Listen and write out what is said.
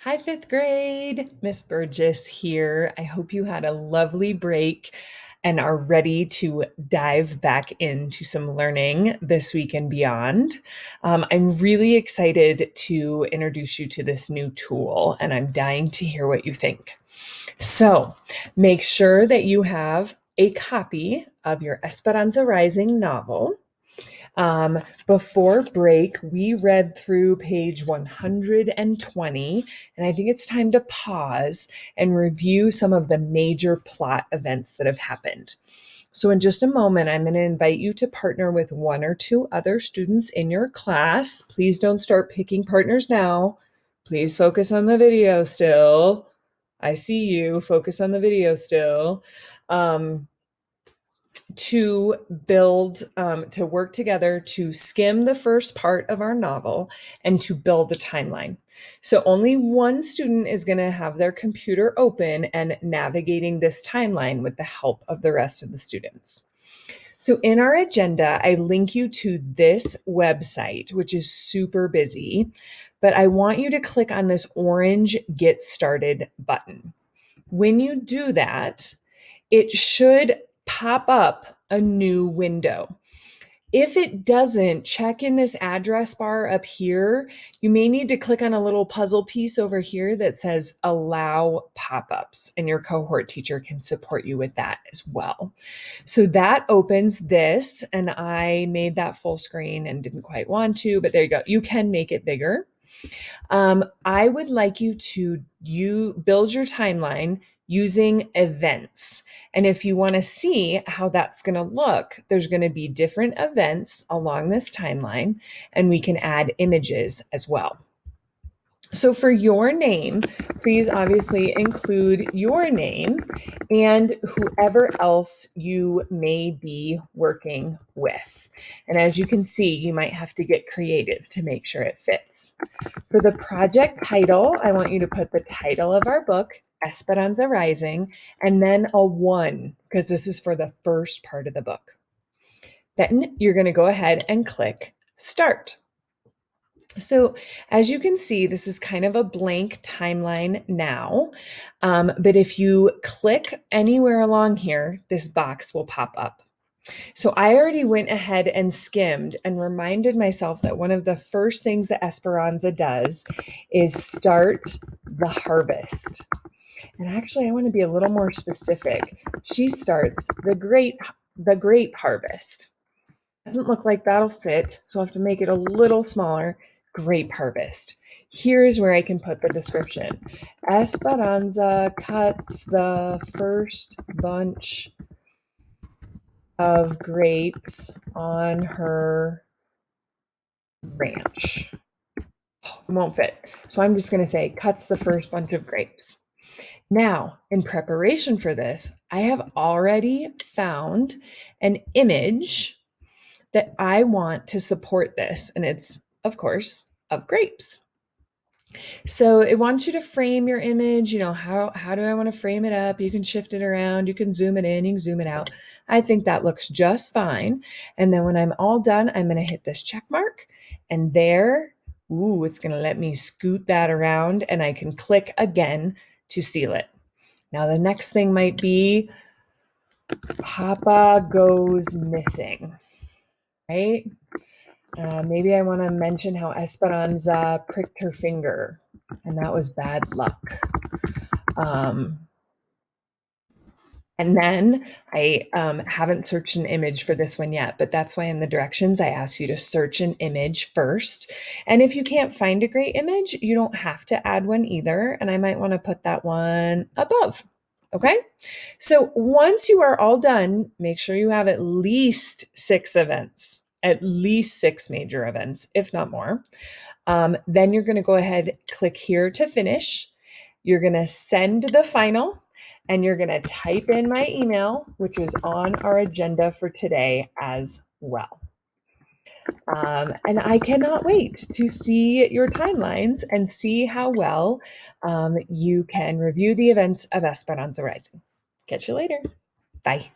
Hi, fifth grade. Miss Burgess here. I hope you had a lovely break and are ready to dive back into some learning this week and beyond. I'm really excited to introduce you to this new tool, and I'm dying to hear what you think. So make sure that you have a copy of your Esperanza Rising novel. Before break, we read through page 120, and I think it's time to pause and review some of the major plot events that have happened. So, in just a moment, I'm going to invite you to partner with one or two other students in your class. Please don't start picking partners now. Please focus on the video still. I see you. Focus on the video still. To build, to work together to skim the first part of our novel and to build a timeline. So only one student is going to have their computer open and navigating this timeline with the help of the rest of the students. So in our agenda, I link you to this website, which is super busy, but I want you to click on this orange Get Started button. When you do that, it should pop up a new window. If it doesn't, check in this address bar up here. You may need to click on a little puzzle piece over here that says allow pop-ups, and your cohort teacher can support you with that as well. So that opens this, and I made that full screen and didn't quite want to, but there you go. You can make it bigger. I would like you to build your timeline using events. And if you want to see how that's going to look, there's going to be different events along this timeline, and we can add images as well. So for your name, please obviously include your name and whoever else you may be working with. And as you can see, you might have to get creative to make sure it fits. For the project title, I want you to put the title of our book, Esperanza Rising, and then a 1, because this is for the first part of the book. Then you're going to go ahead and click Start. So as you can see, this is kind of a blank timeline now, but if you click anywhere along here, this box will pop up. So I already went ahead and skimmed and reminded myself that one of the first things that Esperanza does is start the harvest. And actually, I want to be a little more specific. She starts the grape harvest. Doesn't look like that'll fit, so I'll have to make it a little smaller. Grape harvest. Here's where I can put the description. Esperanza cuts the first bunch of grapes on her ranch. It won't fit. So I'm just going to say cuts the first bunch of grapes. Now, in preparation for this, I have already found an image that I want to support this, and it's, of course, of grapes. So it wants you to frame your image. How do I want to frame it up? You can shift it around. You can zoom it in. You can zoom it out. I think that looks just fine. And then when I'm all done, I'm going to hit this check mark. And there, it's going to let me scoot that around. And I can click again to seal it. Now, the next thing might be Papa goes missing, right? Maybe I want to mention how Esperanza pricked her finger, and that was bad luck. And then I haven't searched an image for this one yet, but that's why in the directions I ask you to search an image first. And if you can't find a great image, you don't have to add one either. And I might want to put that one above. Okay, so once you are all done, make sure you have at least 6 events, at least 6 major events, if not more. Then you're going to go ahead, click here to finish. You're going to send the final, and you're going to type in my email, which is on our agenda for today as well. And I cannot wait to see your timelines and see how well you can review the events of Esperanza Rising. Catch you later. Bye.